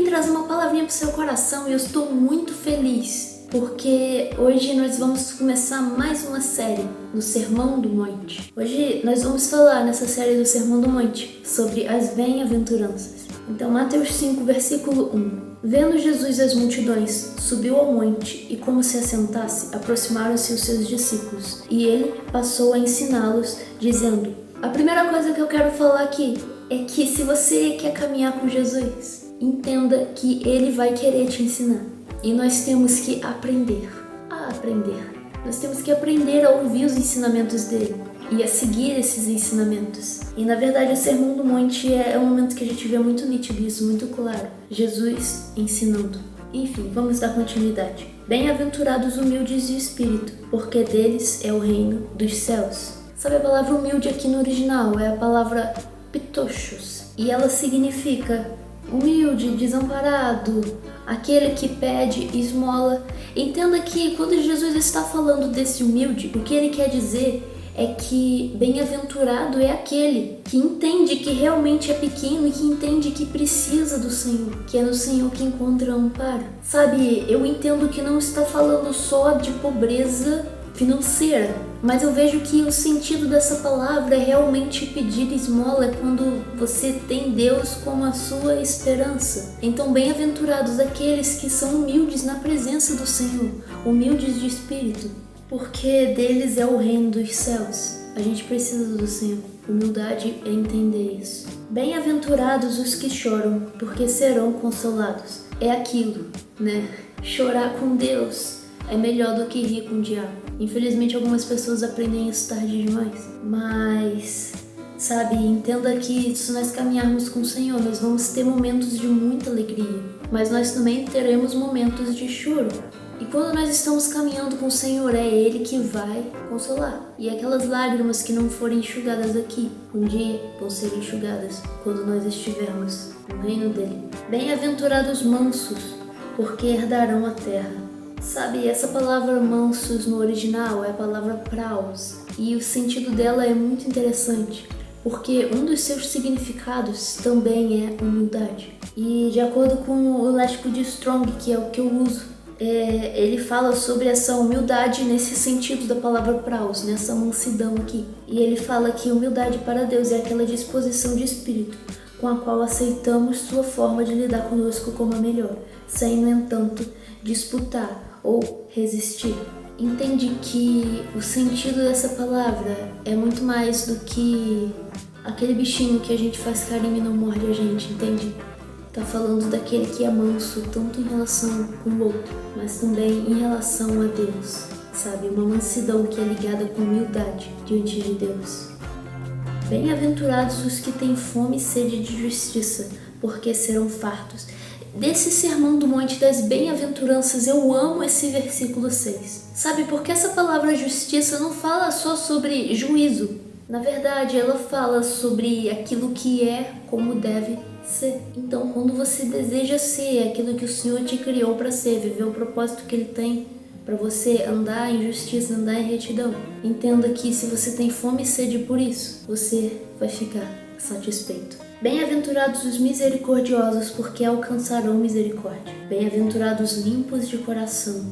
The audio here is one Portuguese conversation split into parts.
trazer uma palavrinha pro seu coração e eu estou muito feliz, porque hoje nós vamos começar mais uma série no Sermão do Monte. Hoje nós vamos falar nessa série do Sermão do Monte sobre as bem-aventuranças. Então, Mateus 5, versículo 1. Vendo Jesus as multidões, subiu ao monte e, como se assentasse, aproximaram-se os seus discípulos. E ele passou a ensiná-los, dizendo: a primeira coisa que eu quero falar aqui é que se você quer caminhar com Jesus, entenda que ele vai querer te ensinar. E nós temos que aprender a aprender. Nós temos que aprender a ouvir os ensinamentos dele e a seguir esses ensinamentos. E na verdade o Sermão do Monte é um momento que a gente vê muito nítido isso, muito claro. Jesus ensinando. Enfim, vamos dar continuidade. Bem-aventurados humildes de espírito, porque deles é o reino dos céus. Sabe a palavra humilde aqui no original? É a palavra pitochos. E ela significa humilde, desamparado, aquele que pede esmola. Entenda que quando Jesus está falando desse humilde, o que ele quer dizer é que bem-aventurado é aquele que entende que realmente é pequeno e que entende que precisa do Senhor, que é no Senhor que encontra amparo. Sabe, eu entendo que não está falando só de pobreza financeira, mas eu vejo que o sentido dessa palavra é realmente pedir esmola quando você tem Deus como a sua esperança. Então, bem-aventurados aqueles que são humildes na presença do Senhor, humildes de espírito, porque deles é o reino dos céus. A gente precisa do Senhor. Humildade é entender isso. Bem-aventurados os que choram, porque serão consolados. É aquilo, né? Chorar com Deus é melhor do que rir com o diabo. Infelizmente, algumas pessoas aprendem isso tarde demais. Mas, sabe, entenda que se nós caminharmos com o Senhor, nós vamos ter momentos de muita alegria. Mas nós também teremos momentos de choro. E quando nós estamos caminhando com o Senhor, é Ele que vai consolar. E aquelas lágrimas que não forem enxugadas aqui, um dia vão ser enxugadas quando nós estivermos no reino dEle. Bem-aventurados mansos, porque herdarão a terra. Sabe, essa palavra mansos no original é a palavra praus. E o sentido dela é muito interessante, porque um dos seus significados também é humildade. E de acordo com o léxico de Strong, que é o que eu uso, ele fala sobre essa humildade nesse sentido da palavra praus, nessa mansidão aqui. E ele fala que humildade para Deus é aquela disposição de espírito com a qual aceitamos sua forma de lidar conosco como a melhor, sem, no entanto, disputar ou resistir. Entende que o sentido dessa palavra é muito mais do que aquele bichinho que a gente faz carinho e não morde a gente, entende? Tá falando daquele que é manso, tanto em relação com o outro, mas também em relação a Deus, sabe? Uma mansidão que é ligada com humildade diante de Deus. Bem-aventurados os que têm fome e sede de justiça, porque serão fartos. Desse Sermão do Monte das Bem-aventuranças, eu amo esse versículo 6. Sabe, porque essa palavra justiça não fala só sobre juízo. Na verdade, ela fala sobre aquilo que é como deve ser. Então, quando você deseja ser aquilo que o Senhor te criou para ser, viver o propósito que Ele tem para você, andar em justiça, andar em retidão, entenda que se você tem fome e sede por isso, você vai ficar satisfeito. Bem-aventurados os misericordiosos, porque alcançarão misericórdia. Bem-aventurados limpos de coração,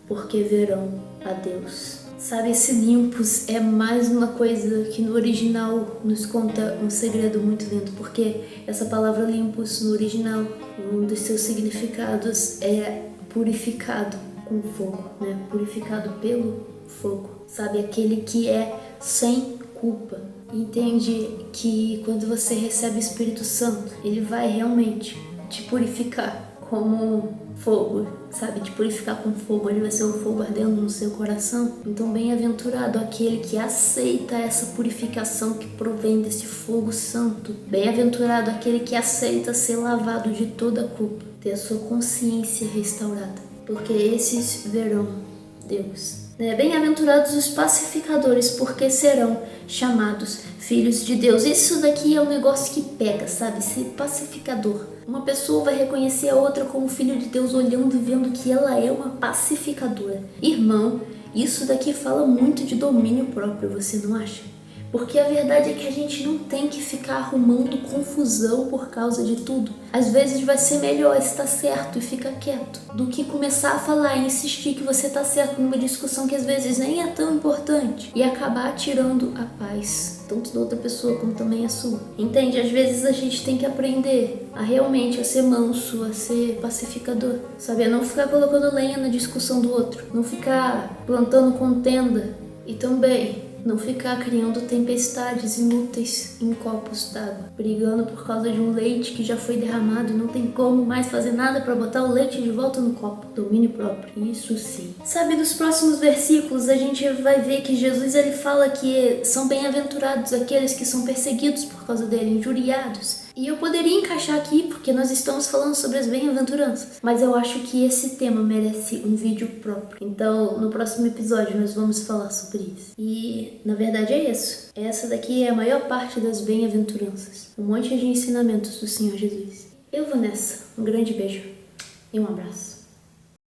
porque verão a Deus. Sabe, esse limpos é mais uma coisa que no original nos conta um segredo muito lindo, porque essa palavra limpos no original, um dos seus significados é purificado com fogo, né? Purificado pelo fogo. Sabe, aquele que é sem culpa. Entende que quando você recebe o Espírito Santo, ele vai realmente te purificar como fogo, sabe? Te purificar com fogo, ele vai ser um fogo ardendo no seu coração. Então, bem-aventurado aquele que aceita essa purificação que provém desse fogo santo. Bem-aventurado aquele que aceita ser lavado de toda a culpa, ter a sua consciência restaurada, porque esses verão Deus. Bem-aventurados os pacificadores, porque serão chamados filhos de Deus. Isso daqui é um negócio que pega, sabe? Ser pacificador. Uma pessoa vai reconhecer a outra como filho de Deus olhando e vendo que ela é uma pacificadora. Irmão, isso daqui fala muito de domínio próprio, você não acha? Porque a verdade é que a gente não tem que ficar arrumando confusão por causa de tudo. Às vezes vai ser melhor estar certo e ficar quieto, do que começar a falar e insistir que você tá certo numa discussão que às vezes nem é tão importante e acabar tirando a paz, tanto da outra pessoa como também a sua. Entende? Às vezes a gente tem que aprender a realmente a ser manso, a ser pacificador, sabe? A não ficar colocando lenha na discussão do outro, não ficar plantando contenda e também não ficar criando tempestades inúteis em copos d'água, brigando por causa de um leite que já foi derramado e não tem como mais fazer nada para botar o leite de volta no copo. Domínio próprio, isso sim. Sabe, nos próximos versículos a gente vai ver que Jesus ele fala que são bem-aventurados aqueles que são perseguidos por causa dele, injuriados. E eu poderia encaixar aqui porque nós estamos falando sobre as bem-aventuranças, mas eu acho que esse tema merece um vídeo próprio. Então, no próximo episódio nós vamos falar sobre isso. E, na verdade, é isso. Essa daqui é a maior parte das bem-aventuranças. Um monte de ensinamentos do Senhor Jesus. Eu vou nessa. Um grande beijo e um abraço.